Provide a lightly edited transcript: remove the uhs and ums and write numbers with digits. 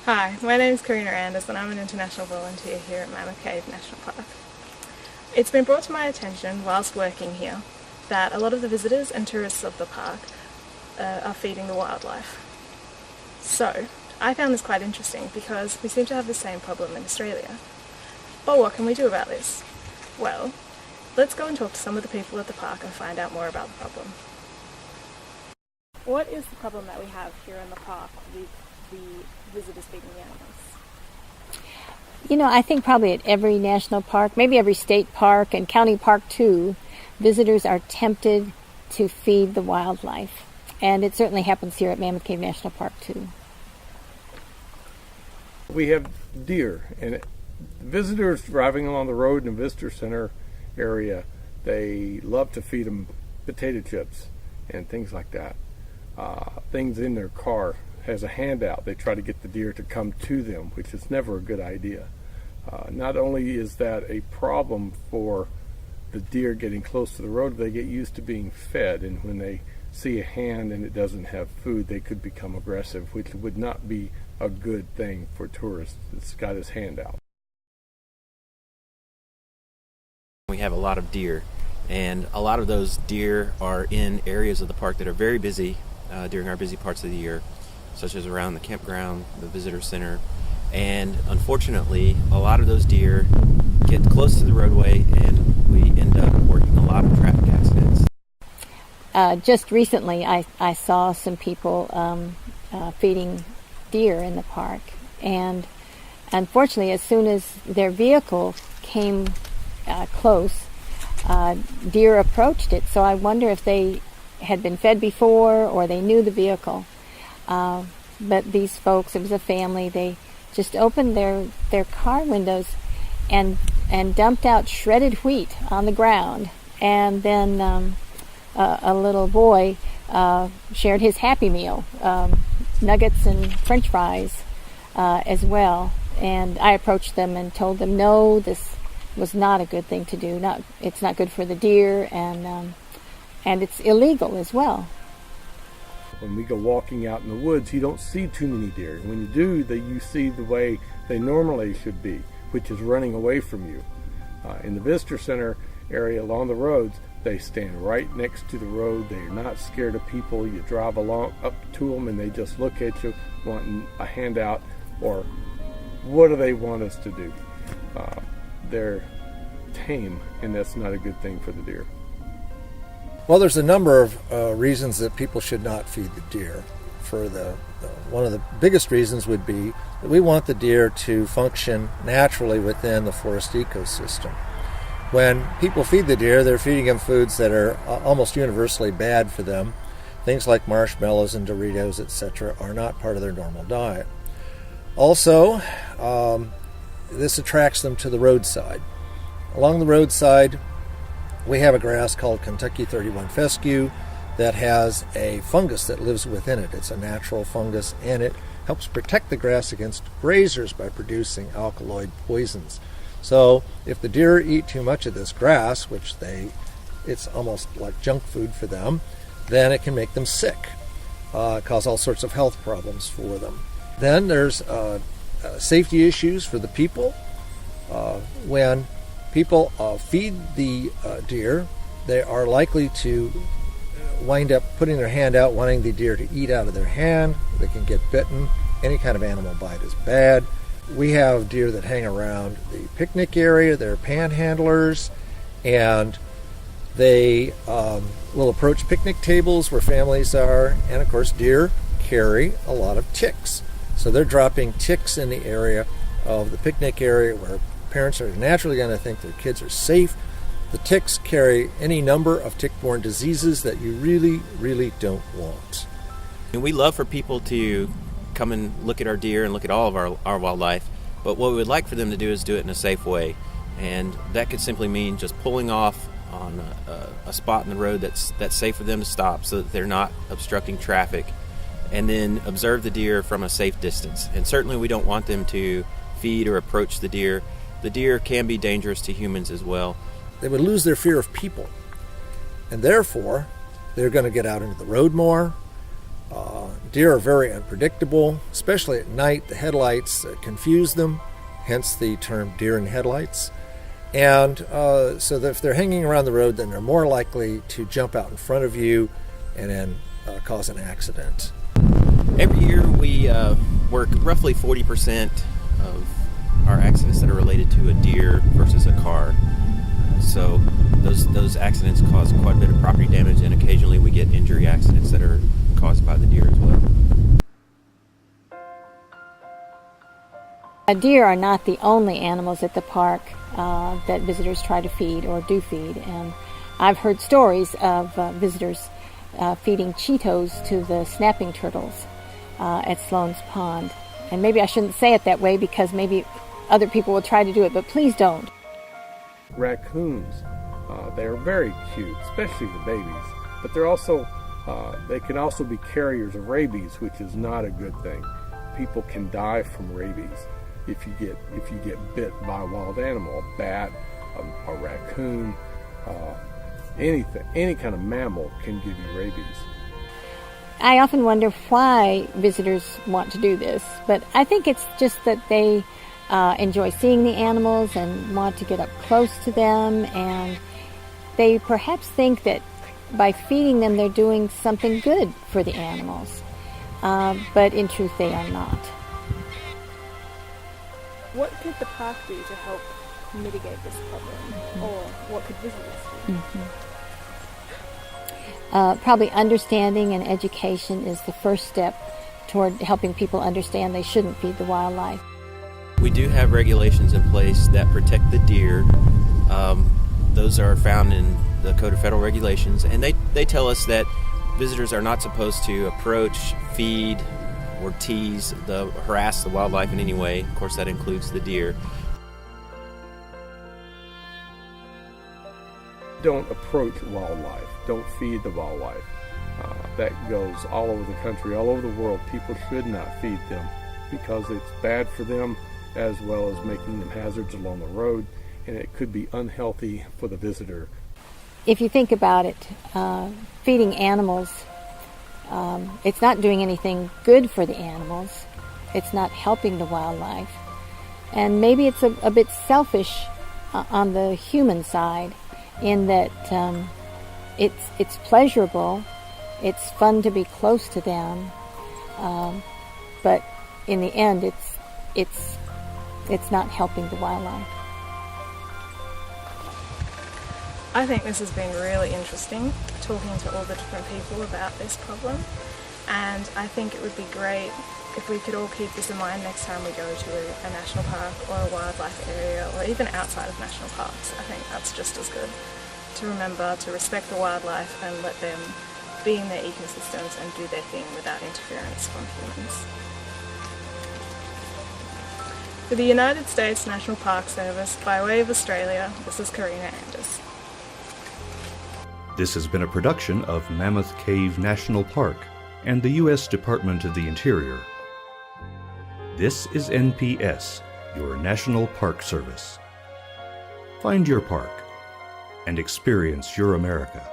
Hi, my name is Karina and I'm an international volunteer here at Mammoth Cave National Park. It's been brought to my attention whilst working here that a lot of the visitors and tourists of the park are feeding the wildlife. So, I found this quite interesting because we seem to have the same problem in Australia. But what can we do about this? Well, let's go and talk to some of the people at the park and find out more about the problem. What is the problem that we have here in the park with the visitors feeding the animals? I think probably at every national park, maybe every state park and county park too, visitors are tempted to feed the wildlife. And it certainly happens here at Mammoth Cave National Park too. We have deer, and visitors driving along the road in the visitor center area, they love to feed them potato chips and things like that. Things in their car has a handout. They try to get the deer to come to them, which is never a good idea. Not only is that a problem for the deer getting close to the road, they get used to being fed, and when they see a hand and it doesn't have food, they could become aggressive, which would not be a good thing for tourists that's got his hand out. We have a lot of deer, and a lot of those deer are in areas of the park that are very busy during our busy parts of the year, such as around the campground, the visitor center, and unfortunately a lot of those deer get close to the roadway and we end up working a lot of traffic accidents. Just recently I saw some people feeding deer in the park, and unfortunately as soon as their vehicle came close, deer approached it. So I wonder if they had been fed before or they knew the vehicle. But these folks, it was a family, they just opened their car windows and dumped out shredded wheat on the ground. And then a little boy shared his Happy Meal, nuggets and French fries as well. And I approached them and told them, no, this was not a good thing to do. It's not good for the deer, and it's illegal as well. When we go walking out in the woods, you don't see too many deer. When you do, you see the way they normally should be, which is running away from you. In the visitor center area along the roads, they stand right next to the road. They're not scared of people. You drive along up to them and they just look at you wanting a handout, or what do they want us to do? They're tame, and that's not a good thing for the deer. Well, there's a number of reasons that people should not feed the deer. One of the biggest reasons would be that we want the deer to function naturally within the forest ecosystem. When people feed the deer, they're feeding them foods that are almost universally bad for them. Things like marshmallows and Doritos, etc., are not part of their normal diet. Also, this attracts them to the roadside. Along the roadside, we have a grass called Kentucky 31 fescue that has a fungus that lives within it. It's a natural fungus, and it helps protect the grass against grazers by producing alkaloid poisons. So if the deer eat too much of this grass, which it's almost like junk food for them, then it can make them sick, cause all sorts of health problems for them. Then there's safety issues for the people. When people feed the deer, they are likely to wind up putting their hand out, wanting the deer to eat out of their hand. They can get bitten. Any kind of animal bite is bad. We have deer that hang around the picnic area. They're panhandlers, and they will approach picnic tables where families are. And of course, deer carry a lot of ticks. So they're dropping ticks in the area of the picnic area where parents are naturally going to think their kids are safe. The ticks carry any number of tick-borne diseases that you really, really don't want. And we love for people to come and look at our deer and look at all of our wildlife, but what we would like for them to do is do it in a safe way. And that could simply mean just pulling off on a spot in the road that's safe for them to stop so that they're not obstructing traffic, and then observe the deer from a safe distance. And certainly we don't want them to feed or approach the deer. The deer can be dangerous to humans as well. They would lose their fear of people, and therefore they're going to get out into the road more. Deer are very unpredictable, especially at night. The headlights confuse them, hence the term deer in headlights. And so that if they're hanging around the road, then they're more likely to jump out in front of you and then cause an accident. Every year we work roughly 40% of our accidents that are related to a deer versus a car. So those accidents cause quite a bit of property damage, and occasionally we get injury accidents that are caused by the deer as well. Deer are not the only animals at the park that visitors try to feed or do feed, and I've heard stories of visitors feeding Cheetos to the snapping turtles at Sloan's Pond. And maybe I shouldn't say it that way because maybe other people will try to do it, but please don't. Raccoons, they are very cute, especially the babies, but they're also they can also be carriers of rabies, which is not a good thing. People can die from rabies if you get bit by a wild animal, a bat, a raccoon, anything, any kind of mammal can give you rabies. I often wonder why visitors want to do this, but I think it's just that they enjoy seeing the animals and want to get up close to them, and they perhaps think that by feeding them they're doing something good for the animals, but in truth they are not. What could the park do to help mitigate this problem, or what could visitors do? Probably understanding and education is the first step toward helping people understand they shouldn't feed the wildlife. We do have regulations in place that protect the deer. Those are found in the Code of Federal Regulations, and they tell us that visitors are not supposed to approach, feed, or tease, harass the wildlife in any way. Of course, that includes the deer. Don't approach wildlife. Don't feed the wildlife. That goes all over the country, all over the world. People should not feed them because it's bad for them, as well as making them hazards along the road, and it could be unhealthy for the visitor. If you think about it, feeding animals, it's not doing anything good for the animals. It's not helping the wildlife. And maybe it's a bit selfish on the human side, in that it's pleasurable, it's fun to be close to them, but in the end it's not helping the wildlife. I think this has been really interesting, talking to all the different people about this problem, and I think it would be great if we could all keep this in mind next time we go to a national park or a wildlife area, or even outside of national parks. I think that's just as good, to remember to respect the wildlife and let them be in their ecosystems and do their thing without interference from humans. For the United States National Park Service, by way of Australia, this is Karina. This has been a production of Mammoth Cave National Park and the U.S. Department of the Interior. This is NPS, your National Park Service. Find your park and experience your America.